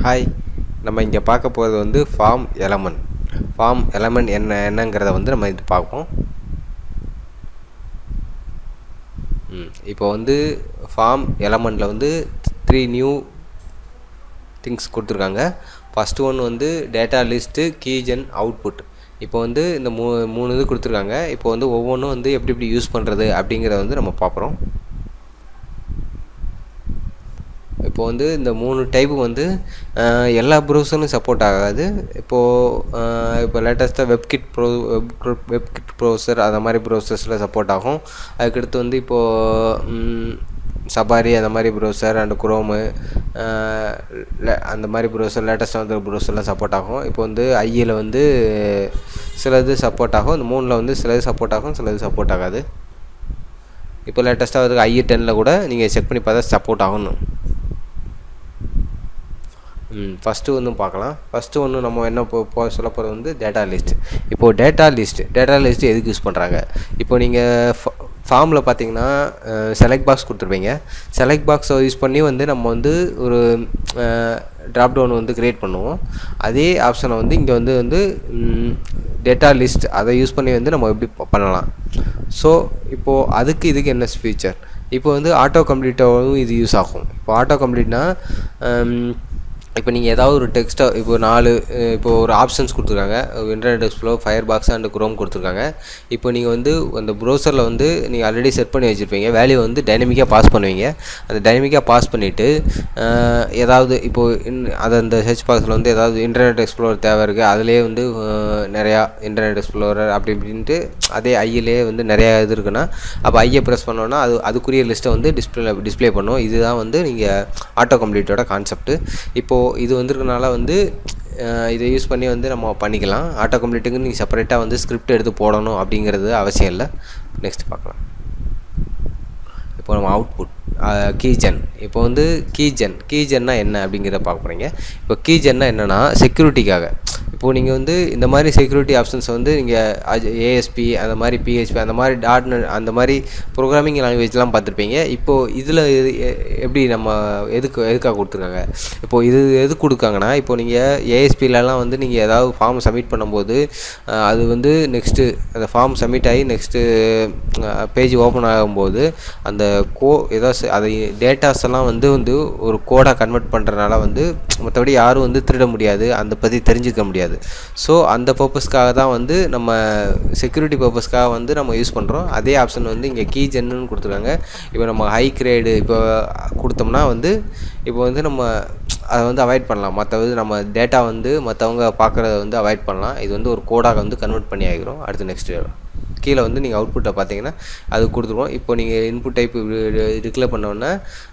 Hi, நம்ம இங்கே பார்க்க போகிறது வந்து ஃபார்ம் எலமெண்ட். ஃபார்ம் எலமெண்ட் என்னங்கிறத வந்து நம்ம இது பார்ப்போம். இப்போ வந்து ஃபார்ம் எலமெண்ட்டில் வந்து 3 நியூ திங்ஸ் கொடுத்துருக்காங்க. ஃபஸ்ட்டு ஒன்று வந்து டேட்டா லிஸ்ட்டு, கீஜன், அவுட்புட். இப்போ வந்து இந்த மூணு இது கொடுத்துருக்காங்க. இப்போ வந்து ஒவ்வொன்றும் வந்து எப்படி யூஸ் பண்ணுறது அப்படிங்கிறத வந்து நம்ம பார்க்குறோம். இப்போ வந்து இந்த 3 டைப்பு வந்து எல்லா ப்ரௌசரும் சப்போர்ட் ஆகாது. இப்போ லேட்டஸ்ட்டாக வெப்கிட் ப்ரௌசர் அந்த மாதிரி ப்ரௌசர்ஸில் சப்போர்ட் ஆகும். அதுக்கடுத்து வந்து இப்போது சபாரி அந்த மாதிரி ப்ரௌசர் அண்ட் குரோமு அந்த மாதிரி ப்ரௌசர் லேட்டஸ்ட்டாக வந்து ப்ரௌசர்லாம் சப்போர்ட் ஆகும். இப்போ வந்து ஐயில் வந்து சிலது சப்போர்ட் ஆகும். இந்த 3ல் வந்து சிலது சப்போர்ட் ஆகும், சிலது சப்போர்ட் ஆகாது. இப்போ லேட்டஸ்ட்டாக வந்து IE10 கூட நீங்கள் செக் பண்ணி பார்த்தா சப்போர்ட் ஆகணும். ஃபஸ்ட்டு ஒன்று பார்க்கலாம். ஃபஸ்ட்டு ஒன்று நம்ம என்ன சொல்ல போகிறது வந்து டேட்டா லிஸ்ட். இப்போது டேட்டா லிஸ்ட்டு எதுக்கு யூஸ் பண்ணுறாங்க? இப்போ நீங்கள் ஃபார்மில் பார்த்தீங்கன்னா செலக்ட் பாக்ஸ் கொடுத்துருப்பீங்க. செலக்ட் பாக்ஸை யூஸ் பண்ணி வந்து நம்ம வந்து ஒரு ட்ராப் டவுன் வந்து க்ரியேட் பண்ணுவோம். அதே ஆப்ஷனை வந்து இங்கே வந்து டேட்டா லிஸ்ட் அதை யூஸ் பண்ணி வந்து நம்ம எப்படி பண்ணலாம். ஸோ இப்போது இதுக்கு என்ன ஃபீச்சர்? இப்போ வந்து ஆட்டோ கம்ப்ளீட்டாகவும் இது யூஸ் ஆகும். இப்போ ஆட்டோ கம்ப்ளீட்னா இப்போ நீங்கள் ஏதாவது ஒரு டெக்ஸ்ட்டை இப்போ ஒரு ஆப்ஷன்ஸ் கொடுத்துருக்காங்க. Internet explorer, fire box and chrome கொடுத்துருக்காங்க. இப்போ நீங்கள் வந்து அந்த ப்ரௌசரில் வந்து நீங்கள் ஆல்ரெடி செட் பண்ணி வச்சுருப்பீங்க. வேல்யூ வந்து டைனமிக்காக பாஸ் பண்ணுவீங்க. அந்த டைனமிக்காக பாஸ் பண்ணிவிட்டு ஏதாவது இப்போது அந்த சர்ச் பாக்ஸில் வந்து ஏதாவது இன்டர்நெட் எக்ஸ்ப்ளோரர் தேவை இருக்குது. அதிலே வந்து நிறையா இன்டர்நெட் எக்ஸ்ப்ளோரர் அப்படி இப்படின்ட்டு அதே ஐயிலே வந்து நிறையா இது இருக்குன்னா அப்போ ஐயை ப்ரெஸ் பண்ணோன்னா அதுக்குரிய லிஸ்ட்டை வந்து டிஸ்பிளே பண்ணும். இதுதான் வந்து நீங்கள் ஆட்டோ கம்ப்ளீட்டோட கான்செப்ட்டு. இப்போது இது வந்துருக்கனால வந்து இதை யூஸ் பண்ணி வந்து நம்ம பண்ணிக்கலாம். ஆட்டோ கம்ப்ளீட்டுக்கு நீங்கள் செப்பரேட்டாக வந்து ஸ்கிரிப்ட் எடுத்து போடணும் அப்படிங்கிறது அவசியம் இல்லை. நெக்ஸ்ட் பார்க்கலாம். இப்போ நம்ம அவுட்புட் கீஜன். இப்போ வந்து கீஜன்னா என்ன அப்படிங்கிறத பார்க்க போகிறீங்க. இப்போ கீஜன்னா என்னென்னா செக்யூரிட்டிக்காக. இப்போது நீங்கள் வந்து இந்த மாதிரி செக்யூரிட்டி ஆப்ஷன்ஸை வந்து நீங்கள் ASP அந்த மாதிரி PHP அந்த மாதிரி .NET அந்த மாதிரி ப்ரோக்ராமிங் லாங்குவேஜ்லாம் பார்த்துருப்பீங்க. இப்போது இதில் எப்படி நம்ம எதுக்காக கொடுத்துருக்காங்க? இப்போது இது எது கொடுக்காங்கன்னா, இப்போ நீங்கள் ASPலலாம் வந்து நீங்கள் ஏதாவது ஃபார்ம் சப்மிட் பண்ணும்போது அது வந்து நெக்ஸ்ட்டு அந்த ஃபார்ம் சப்மிட் ஆகி நெக்ஸ்ட்டு பேஜ் ஓப்பன் ஆகும்போது அந்த அதை டேட்டாஸ் எல்லாம் வந்து ஒரு கோடாக கன்வெர்ட் பண்ணுறதுனால வந்து மற்றபடி யாரும் வந்து திருட முடியாது, அந்த பற்றி தெரிஞ்சுக்க முடியாது. ஸோ அந்த பர்பஸ்க்காக தான் வந்து நம்ம செக்யூரிட்டி பர்பஸ்க்காக வந்து நம்ம யூஸ் பண்ணுறோம். அதே ஆப்ஷன் வந்து இங்கே கீஜன்னு கொடுத்துருக்காங்க. இப்போ நம்ம ஹை கிரேடு இப்போ கொடுத்தோம்னா வந்து இப்போ வந்து நம்ம அதை வந்து அவாய்ட் பண்ணலாம். நம்ம டேட்டா வந்து மற்றவங்க பார்க்குறத வந்து அவாய்ட் பண்ணலாம். இது வந்து ஒரு கோடாக வந்து கன்வெர்ட் பண்ணி ஆகிரும். அடுத்து நெக்ஸ்ட்டு கீழே வந்து நீங்கள் அவுட்புட்டை பார்த்தீங்கன்னா அது கொடுத்துருவோம். இப்போ நீங்கள் இன்புட் டைப் டிக்ளேர் பண்ணோன்னா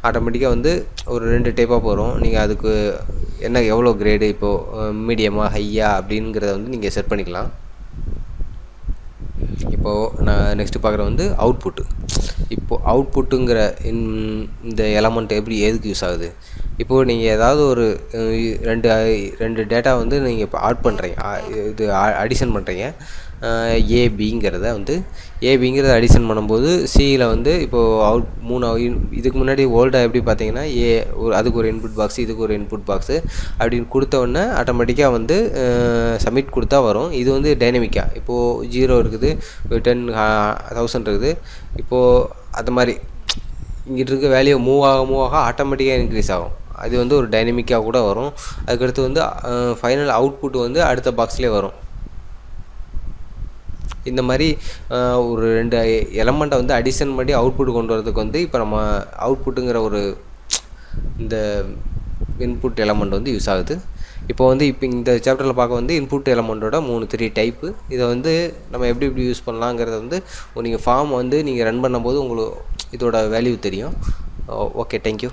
ஆட்டோமேட்டிக்காக வந்து ஒரு 2 டைப்பாக போகிறோம். நீங்கள் அதுக்கு எவ்வளோ கிரேடு, இப்போது மீடியமாக ஹையா அப்படிங்கிறத வந்து நீங்கள் செட் பண்ணிக்கலாம். இப்போது நான் நெக்ஸ்ட்டு பார்க்குறது வந்து அவுட்புட்டு. இப்போது அவுட்புட்டுங்கிற இந்த எலமெண்ட் எதுக்கு யூஸ் ஆகுது? இப்போது நீங்கள் ஏதாவது ஒரு ரெண்டு டேட்டா வந்து நீங்கள் இப்போ ஆட் பண்ணுறீங்க, இது அடிஷன் பண்ணுறீங்க. ஏபிங்கிறத அடிஷன் பண்ணும்போது சியில் வந்து இப்போது 3 இதுக்கு முன்னாடி ஓல்டாக எப்படி பார்த்தீங்கன்னா அதுக்கு ஒரு இன்புட் பாக்ஸ், இதுக்கு ஒரு இன்புட் பாக்ஸு அப்படின்னு கொடுத்தோடனே ஆட்டோமேட்டிக்காக வந்து சப்மிட் கொடுத்தா வரும். இது வந்து டைனமிக்காக இப்போது 0 இருக்குது, 10,000 இருக்குது. இப்போது அது மாதிரி இங்கிட்டு இருக்க வேல்யூ மூவ் ஆக ஆட்டோமேட்டிக்காக இன்க்ரீஸ் ஆகும். அது வந்து ஒரு டைனமிக்காக கூட வரும். அதுக்கடுத்து வந்து ஃபைனல் அவுட்புட் வந்து அடுத்த பாக்ஸ்லேயே வரும். இந்த மாதிரி ஒரு 2 எலமெண்ட்டை வந்து அடிஷன் பண்ணி அவுட்புட் கொண்டு வரதுக்கு வந்து இப்போ நம்ம அவுட்புட்டுங்கிற ஒரு இந்த இன்புட் எலமெண்ட் வந்து யூஸ் ஆகுது. இப்போ இந்த சாப்டரில் பார்க்க வந்து இன்புட் எலமெண்ட்டோட 3 டைப்பு. இதை வந்து நம்ம எப்படி யூஸ் பண்ணலாங்கிறத வந்து நீங்கள் ஃபார்ம் வந்து நீங்கள் ரன் பண்ணும்போது உங்களுக்கு இதோட வேல்யூ தெரியும். Okay, thank you.